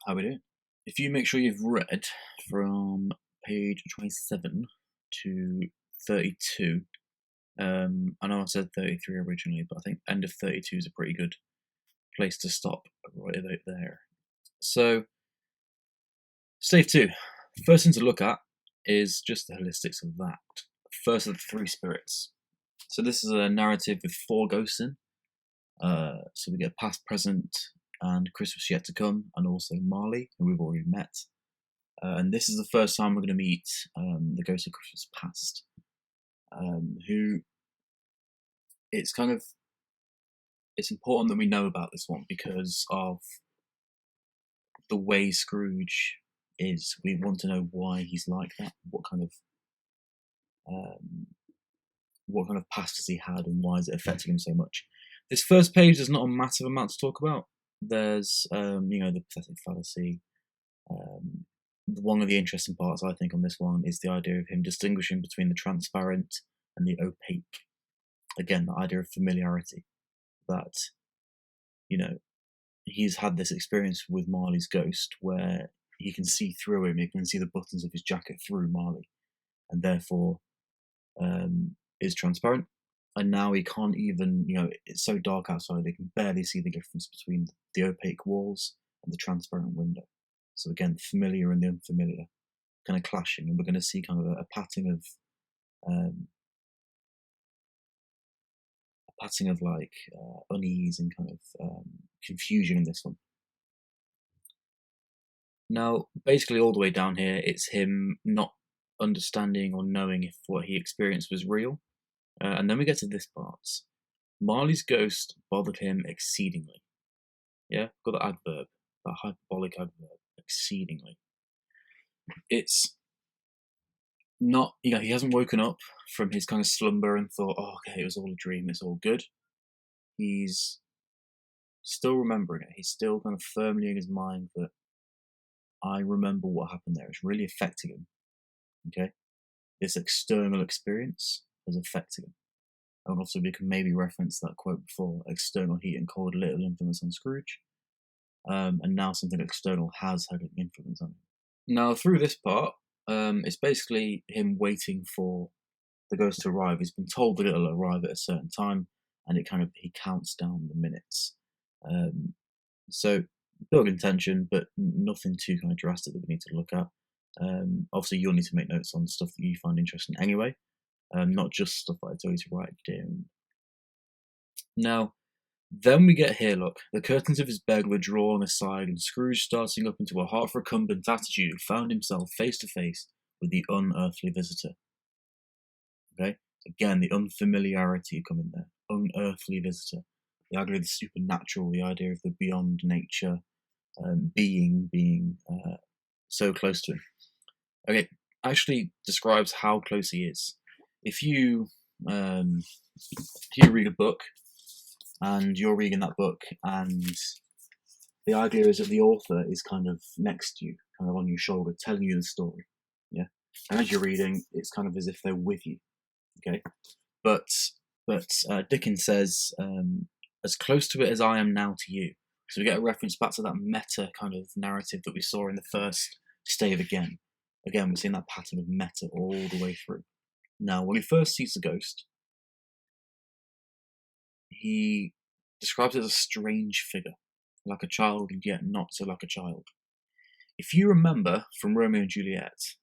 How we doing? If you make sure you've read from page 27 to 32, I know I said 33 originally, but I think end of 32 is a pretty good place to stop right about there. So, Stave II. First thing to look at is just the holistics of that. First of the three spirits. So this is a narrative with four ghosts in. So we get past, present, and Christmas yet to come, and also Marley, who we've already met. And this is the first time we're going to meet the Ghost of Christmas Past, who it's important that we know about this one because of the way Scrooge is. We want to know why he's like that, what kind of past has he had, and why is it affecting him so much. This first page, there's not a massive amount to talk about. There's the pathetic fallacy. One of the interesting parts, I think, on this one is the idea of him distinguishing between the transparent and the opaque. Again, the idea of familiarity. That, he's had this experience with Marley's ghost where he can see through him, he can see the buttons of his jacket through Marley, and therefore is transparent. And now he can't even, it's so dark outside, he can barely see the difference between the opaque walls and the transparent window. So again, familiar and the unfamiliar kind of clashing, and we're going to see kind of a patting of like unease and kind of confusion in this one. Now, basically all the way down here, it's him not understanding or knowing if what he experienced was real. And then we get to this part. Marley's ghost bothered him exceedingly. Yeah, got the adverb, that hyperbolic adverb, exceedingly. It's not, he hasn't woken up from his kind of slumber and thought, oh, okay, it was all a dream, it's all good. He's still remembering it. He's still kind of firmly in his mind that I remember what happened there. It's really affecting him. Okay? This external experience was affecting him. And also we can maybe reference that quote before, external heat and cold, little influence on Scrooge. And now something external has had an influence on him. Now, through this part, it's basically him waiting for the ghost to arrive. He's been told that it'll arrive at a certain time, and he counts down the minutes. So, building tension, but nothing too kind of drastic that we need to look at. Obviously, you'll need to make notes on stuff that you find interesting anyway, not just stuff that I tell you to write down. Now, then we get here, look, the curtains of his bed were drawn aside, and Scrooge, starting up into a half-recumbent attitude, found himself face to face with the unearthly visitor. Okay? Again, the unfamiliarity coming there. Unearthly visitor. The idea of the supernatural, the idea of the beyond nature being so close to him. Okay, actually describes how close he is. If you read a book, and you're reading that book, and the idea is that the author is kind of next to you, kind of on your shoulder, telling you the story. Yeah, and as you're reading, it's kind of as if they're with you. Okay, but Dickens says, as close to it as I am now to you. So we get a reference back to that meta kind of narrative that we saw in the first stave again. Again, we're seeing that pattern of meta all the way through. Now, when he first sees the ghost, he describes it as a strange figure, like a child, and yet not so like a child. If you remember from Romeo and Juliet,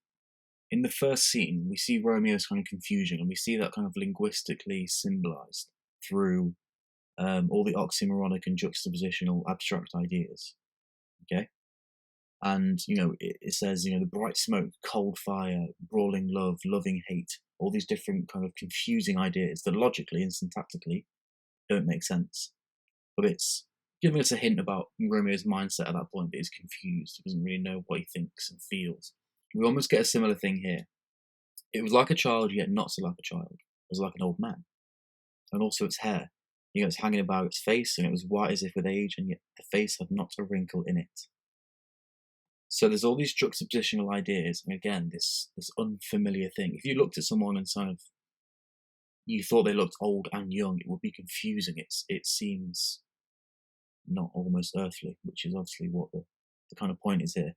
in the first scene, we see Romeo's kind of confusion, and we see that kind of linguistically symbolized through all the oxymoronic and juxtapositional abstract ideas. Okay? And, it says, the bright smoke, cold fire, brawling love, loving hate, all these different kind of confusing ideas that logically and syntactically don't make sense. But it's giving us a hint about Romeo's mindset at that point, that he's confused, he doesn't really know what he thinks and feels. We almost get a similar thing here. It was like a child, yet not so like a child. It was like an old man. And also its hair. It's hanging about its face, and it was white as if with age, and yet the face had not a wrinkle in it. So there's all these juxtapositional ideas, and again, this unfamiliar thing. If you looked at someone and you thought they looked old and young, it would be confusing. It seems not almost earthly, which is obviously what the the kind of point is here.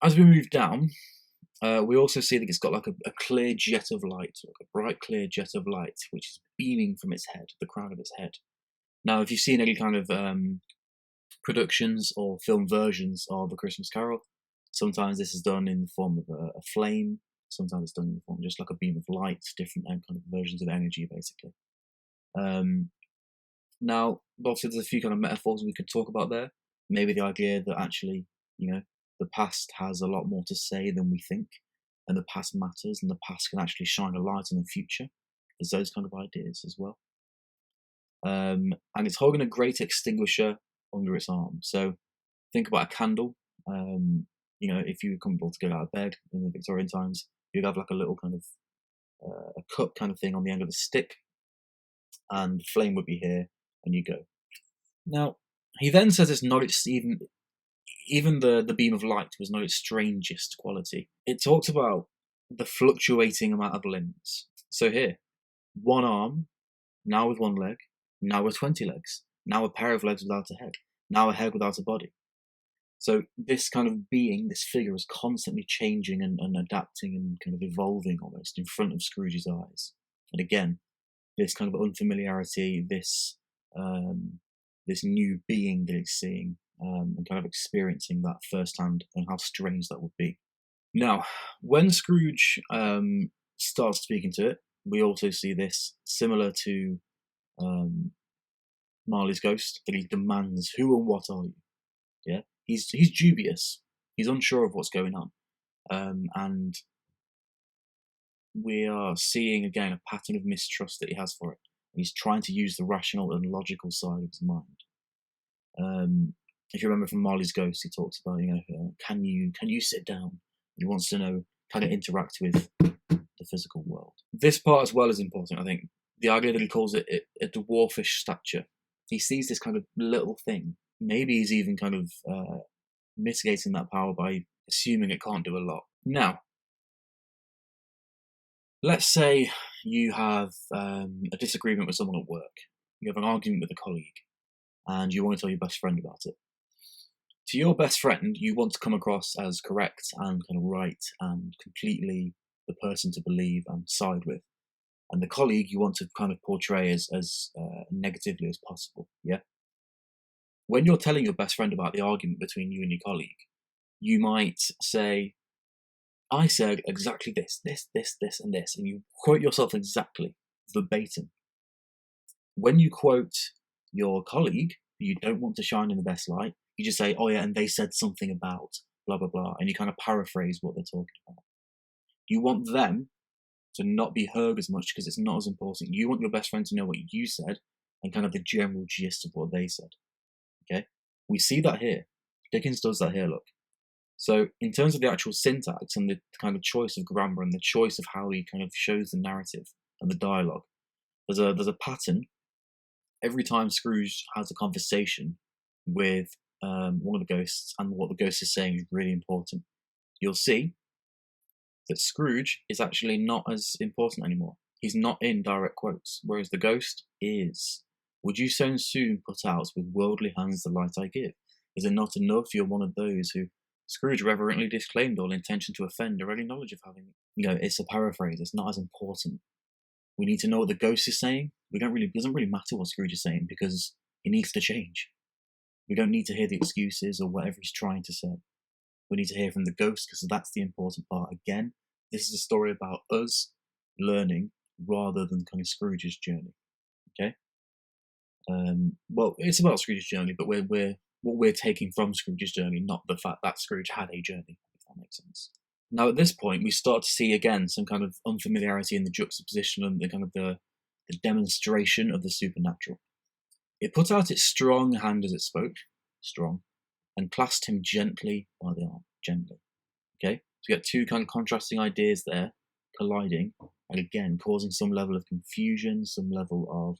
As we move down, we also see that it's got like a clear jet of light, like a bright clear jet of light, which is beaming from its head, the crown of its head. Now, if you've seen any kind of productions or film versions of A Christmas Carol, sometimes this is done in the form of a flame, sometimes it's done in the form of just like a beam of light, different kind of versions of energy, basically. Now, obviously, there's a few kind of metaphors we could talk about there. Maybe the idea that actually, the past has a lot more to say than we think, and the past matters, and the past can actually shine a light on the future. There's those kind of ideas as well. And it's holding a great extinguisher under its arm. So think about a candle. If you were comfortable to get out of bed in the Victorian times, you'd have like a little kind of a cup kind of thing on the end of a stick, and the flame would be here, and you go. Now, he then says it's not its even the beam of light was not its strangest quality. It talks about the fluctuating amount of limbs. So here, one arm, now with one leg, now with 20 legs, now a pair of legs without a head, now a head without a body. So this kind of being, this figure, is constantly changing and adapting and kind of evolving almost in front of Scrooge's eyes. And again, this kind of unfamiliarity, this new being that he's seeing, and kind of experiencing that firsthand, and how strange that would be. Now, when Scrooge starts speaking to it, we also see this similar to Marley's ghost, that he demands, "Who and what are you?" Yeah, he's dubious. He's unsure of what's going on, and we are seeing again a pattern of mistrust that he has for it. He's trying to use the rational and logical side of his mind. If you remember from Marley's Ghost, he talks about, can you sit down? He wants to know, can it interact with the physical world? This part as well is important, I think. The idea that he calls it a dwarfish stature. He sees this kind of little thing. Maybe he's even kind of mitigating that power by assuming it can't do a lot. Now, let's say you have a disagreement with someone at work. You have an argument with a colleague, and you want to tell your best friend about it. To your best friend, you want to come across as correct and kind of right and completely the person to believe and side with. And the colleague you want to kind of portray as negatively as possible, yeah? When you're telling your best friend about the argument between you and your colleague, you might say, "I said exactly this, and this," and you quote yourself exactly, verbatim. When you quote your colleague, you don't want to shine in the best light, you just say, "Oh yeah, and they said something about blah, blah, blah," and you kind of paraphrase what they're talking about. You want them to not be heard as much because it's not as important. You want your best friend to know what you said and kind of the general gist of what they said. Okay? We see that here. Dickens does that here, look. So in terms of the actual syntax and the kind of choice of grammar and the choice of how he kind of shows the narrative and the dialogue, there's a pattern. Every time Scrooge has a conversation with one of the ghosts, and what the ghost is saying is really important, you'll see that Scrooge is actually not as important anymore. He's not in direct quotes, whereas the ghost is. "Would you so soon put out with worldly hands the light I give? Is it not enough you're one of those who..." Scrooge reverently disclaimed all intention to offend or any knowledge of having. It's a paraphrase. It's not as important. We need to know what the ghost is saying. It doesn't really matter what Scrooge is saying because he needs to change. We don't need to hear the excuses or whatever he's trying to say. We need to hear from the ghost because that's the important part. Again, this is a story about us learning rather than kind of Scrooge's journey. Okay. Well, it's about Scrooge's journey, but we're taking from Scrooge's journey, not the fact that Scrooge had a journey, if that makes sense. Now, at this point, we start to see again some kind of unfamiliarity in the juxtaposition and the kind of the demonstration of the supernatural. It put out its strong hand as it spoke, strong, and clasped him gently by the arm, gently. Okay, so you get two kind of contrasting ideas there, colliding, and again causing some level of confusion, some level of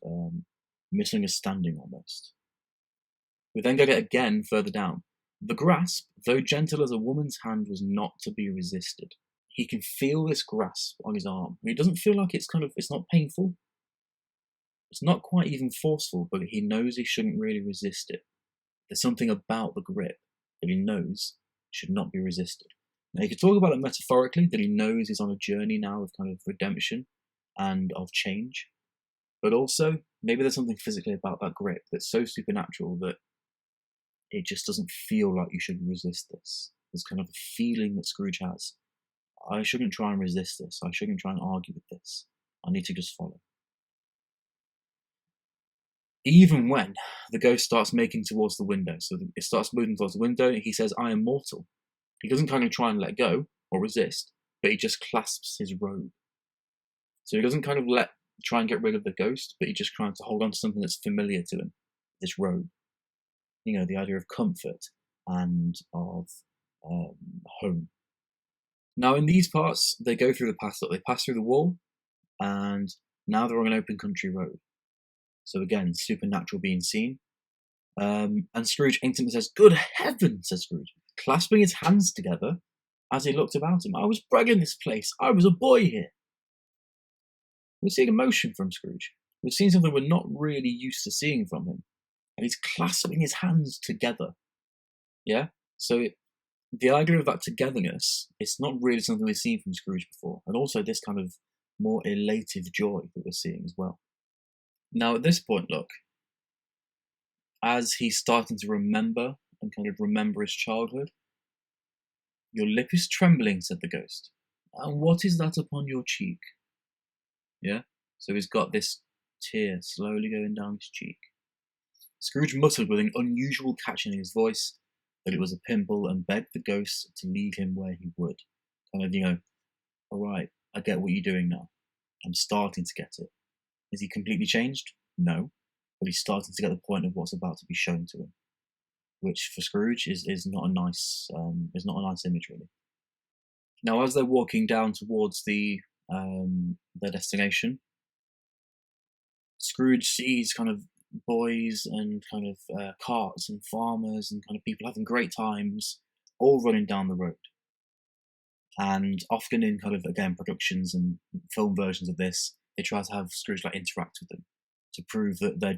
misunderstanding almost. We then get it again further down. The grasp, though gentle as a woman's hand, was not to be resisted. He can feel this grasp on his arm. It doesn't feel like it's not painful. It's not quite even forceful, but he knows he shouldn't really resist it. There's something about the grip that he knows should not be resisted. Now, you could talk about it metaphorically, that he knows he's on a journey now of kind of redemption and of change, but also maybe there's something physically about that grip that's so supernatural that it just doesn't feel like you should resist this. There's kind of a feeling that Scrooge has. I shouldn't try and resist this. I shouldn't try and argue with this. I need to just follow. Even when the ghost starts making towards the window, so it starts moving towards the window, he says, "I am mortal." He doesn't kind of try and let go or resist, but he just clasps his robe. So he doesn't kind of try and get rid of the ghost, but he just trying to hold on to something that's familiar to him, this robe. You know, the idea of comfort and of home. Now, in these parts, they go through the path. They pass through the wall, and now they're on an open country road. So again, supernatural being seen. And Scrooge instantly says, "Good heavens," says Scrooge, clasping his hands together as he looked about him. "I was bred in this place. I was a boy here." We're seeing emotion from Scrooge. We're seeing something we're not really used to seeing from him. And he's clasping his hands together. Yeah? So the idea of that togetherness, it's not really something we've seen from Scrooge before. And also this kind of more elative joy that we're seeing as well. Now, at this point, look, as he's starting to remember and kind of remember his childhood, "Your lip is trembling," said the ghost. "And what is that upon your cheek?" Yeah? So he's got this tear slowly going down his cheek. Scrooge muttered with an unusual catch in his voice that it was a pimple and begged the ghost to lead him where he would. Kind of, "All right, I get what you're doing now. I'm starting to get it." Is he completely changed? No. But he's starting to get the point of what's about to be shown to him, which for Scrooge is not a nice image really. Now, as they're walking down towards their destination, Scrooge sees kind of boys and kind of carts and farmers and kind of people having great times, all running down the road. And often in kind of, again, productions and film versions of this, they try to have Scrooge interact with them to prove that they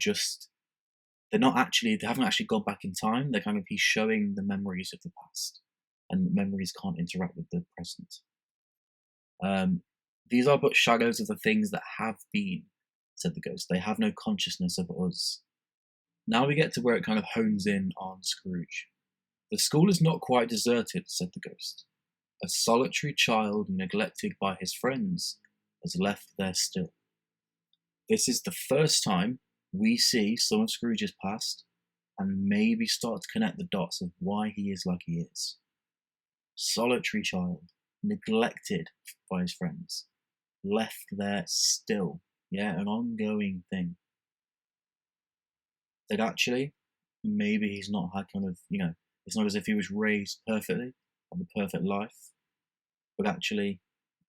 haven't actually gone back in time. He's showing the memories of the past, and the memories can't interact with the present. "These are but shadows of the things that have been," said the ghost. "They have no consciousness of us." Now we get to where it kind of hones in on Scrooge. "The school is not quite deserted," said the ghost. "A solitary child neglected by his friends is left there still." This is the first time we see some of Scrooge's past and maybe start to connect the dots of why he is like he is. Solitary child, neglected by his friends, left there still. Yeah, an ongoing thing. That actually, maybe he's not had it's not as if he was raised perfectly, or the perfect life, but actually,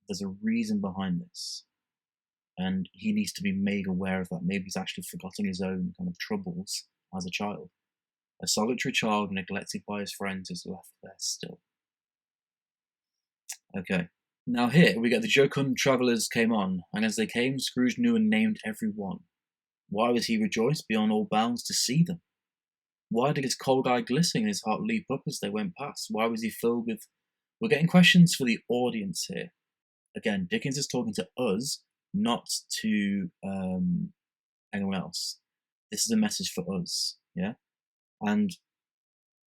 there's a reason behind this. And he needs to be made aware of that. Maybe he's actually forgotten his own kind of troubles as a child. A solitary child neglected by his friends is left there still. Okay. Now here we get the jocund travellers came on, and as they came, Scrooge knew and named every one. Why was he rejoiced beyond all bounds to see them? Why did his cold eye glisten and his heart leap up as they went past? Why was he filled with... We're getting questions for the audience here. Again, Dickens is talking to us, not to anyone else. This is a message for us, yeah? And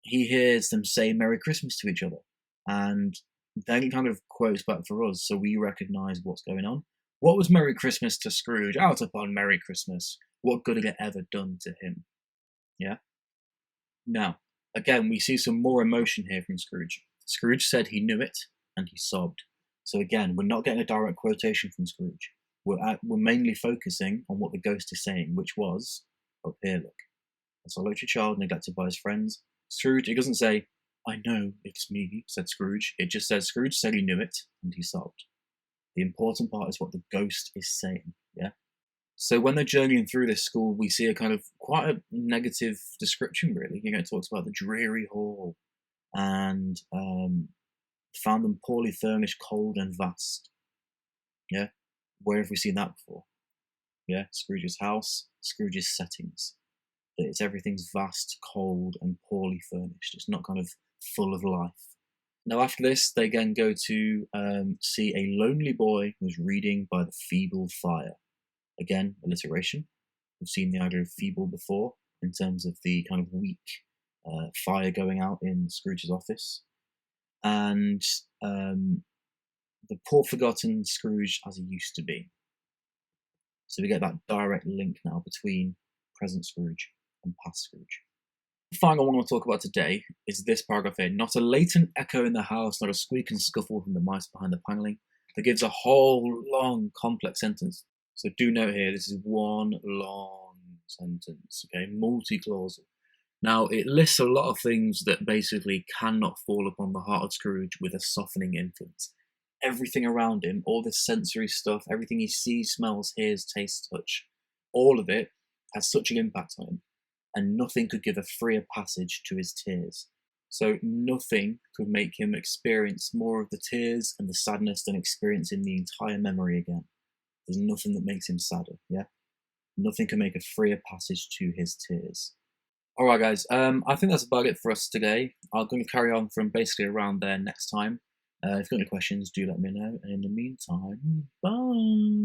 he hears them say Merry Christmas to each other. And then he kind of quotes back for us, so we recognise what's going on. What was Merry Christmas to Scrooge? Out upon Merry Christmas. What good had it ever done to him? Yeah? Now, again, we see some more emotion here from Scrooge. Scrooge said he knew it, and he sobbed. So again, we're not getting a direct quotation from Scrooge. We're mainly focusing on what the ghost is saying, which was, up here, look. A solitary child neglected by his friends. Scrooge, it doesn't say, I know it's me, said Scrooge. It just says Scrooge said he knew it, and he sobbed. The important part is what the ghost is saying, yeah? So when they're journeying through this school, we see a kind of quite a negative description, really. It talks about the dreary hall and found them poorly furnished, cold and vast. Yeah? Where have we seen that before? Yeah? Scrooge's house, Scrooge's settings. that everything's vast, cold, and poorly furnished. It's not kind of full of life. Now, after this, they again go to see a lonely boy who's reading by the feeble fire. Again, alliteration. We've seen the idea of feeble before in terms of the kind of weak fire going out in Scrooge's office. And the poor forgotten Scrooge as he used to be. So we get that direct link now between present Scrooge and past Scrooge. The final one I want to talk about today is this paragraph here. Not a latent echo in the house, not a squeak and scuffle from the mice behind the panelling. That gives a whole long, complex sentence. So do note here, this is one long sentence, okay, multi-clausal. Now, it lists a lot of things that basically cannot fall upon the heart of Scrooge with a softening influence. Everything around him, all this sensory stuff, everything he sees, smells, hears, tastes, touch, all of it has such an impact on him, and nothing could give a freer passage to his tears. So nothing could make him experience more of the tears and the sadness than experiencing the entire memory again. There's nothing that makes him sadder, yeah? Nothing can make a freer passage to his tears. Alright guys, I think that's about it for us today. I'm going to carry on from basically around there next time. If you've got any questions, do let me know. And in the meantime, bye!